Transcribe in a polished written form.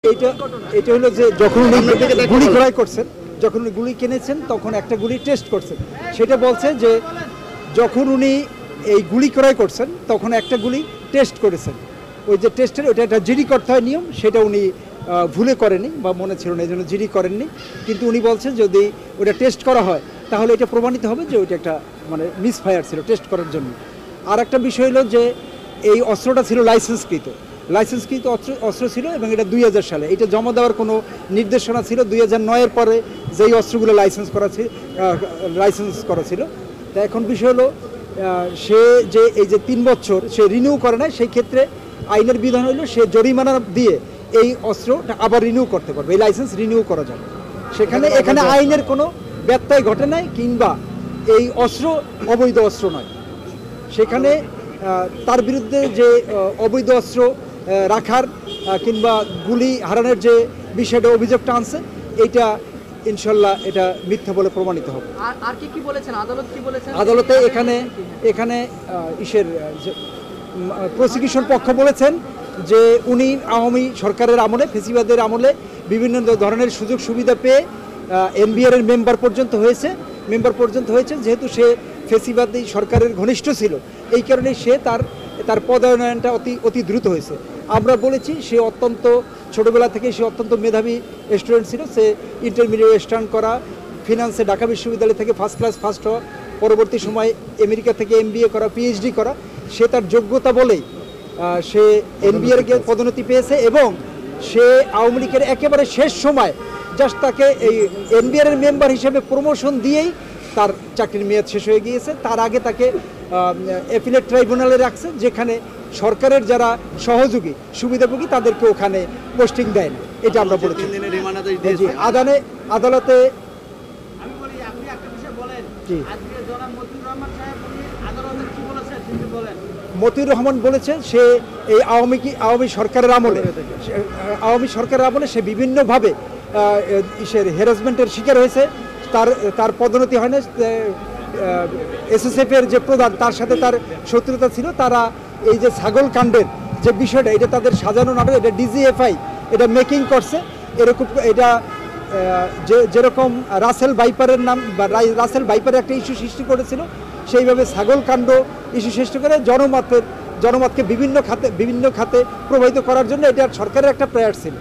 এটা এটা হলো যে যখন উনি গুলি ক্রয় করছেন, যখন উনি গুলি কিনেছেন তখন একটা গুলি টেস্ট করছেন। সেটা বলছে যে যখন উনি এই গুলি ক্রয় করছেন তখন একটা গুলি টেস্ট করেছেন। ওই যে টেস্টের ওটা একটা জিডি করতে হয় নিয়ম, সেটা উনি ভুলে করেনি বা মনে ছিল না, এই জন্য জিডি করেননি। কিন্তু উনি বলছেন যদি ওটা টেস্ট করা হয় তাহলে এটা প্রমাণিত হবে যে ওইটা একটা মানে মিসফায়ার ছিল টেস্ট করার জন্য। আর একটা বিষয় হলো যে এই অস্ত্রটা ছিল লাইসেন্সকৃত অস্ত্র ছিল এবং এটা 2000 সালে এটা জমা দেওয়ার কোনো নির্দেশনা ছিল 2009-এর পরে যেই অস্ত্রগুলো লাইসেন্স করা ছিল। তা এখন বিষয় হলো সে যে এই যে 3 বছর সে রিনিউ করে না, সেই ক্ষেত্রে আইনের বিধান হলো সে জরিমানা দিয়ে এই অস্ত্রটা আবার রিনিউ করতে পারবে, এই লাইসেন্স রিনিউ করা যাবে। এখানে আইনের কোনো ব্যত্যয় ঘটে নাই কিংবা এই অস্ত্র অবৈধ অস্ত্র নয়। সেখানে তার বিরুদ্ধে যে অবৈধ অস্ত্র রাখার কিংবা গুলি হারানোর যে বিষয়টা অভিযোগটা আনছে এইটা ইনশাল্লাহ এটা মিথ্যা বলে প্রমাণিত হবে। আর কি বলেছেন আদালত, কি বলেছেন আদালতে? এখানে প্রসিকিউশন পক্ষ বলেছেন যে উনি আওয়ামী সরকারের আমলে, ফেসিবাদের আমলে বিভিন্ন ধরনের সুযোগ সুবিধা পেয়ে এনবিআর এর মেম্বার পর্যন্ত হয়েছে। যেহেতু সে ফেসিবাদী সরকারের ঘনিষ্ঠ ছিল, এই কারণে সে তার পদায়নটা অতি দ্রুত হয়েছে। আমরা বলেছি সে অত্যন্ত ছোটোবেলা থেকে সে অত্যন্ত মেধাবী স্টুডেন্ট ছিল। সে ইন্টারমিডিয়েট স্ট্যান্ড করা, ফিনান্সে ঢাকা বিশ্ববিদ্যালয় থেকে ফার্স্ট হওয়া, পরবর্তী সময় আমেরিকা থেকে MBA করা, PhD করা। সে তার যোগ্যতা বলেই সে এনবিআর কে পদোন্নতি পেয়েছে এবং সে আওয়ামী লীগের একেবারে শেষ সময় জাস্ট তাকে এই এনবিআর এর মেম্বার হিসেবে প্রমোশন দিয়েই তার চাকরির মেয়াদ শেষ হয়ে গিয়েছে। তার আগে তাকে অ্যাপিলেট ট্রাইব্যুনালে রাখছে, যেখানে সরকারের যারা সহযোগী সুবিধাভোগী তাদেরকে ওখানে পোস্টিং দেয় না। এটা আমরা বলেছি আদালতে। মতিউর রহমান বলেছে সে এই আওয়ামী সরকারের আমলে সে বিভিন্নভাবে হ্যারাসমেন্টের শিকার হয়েছে। তার পদোন্নতি হয় না। SSF এর যে প্রধান তার সাথে তার শত্রুতা ছিল। তারা এই যে ছাগল কাণ্ডের যে বিষয়টা, এটা তাদের সাজানো নাটক, এটা DGFI এটা মেকিং করছে। এরকম এটা যেরকম রাসেল ভাইপারের একটা ইস্যু সৃষ্টি করেছিল, সেইভাবে ছাগল কাণ্ড ইস্যু সৃষ্টি করে জনমতকে বিভিন্ন খাতে প্রভাবিত করার জন্য এটা সরকারের একটা প্রয়াস ছিল।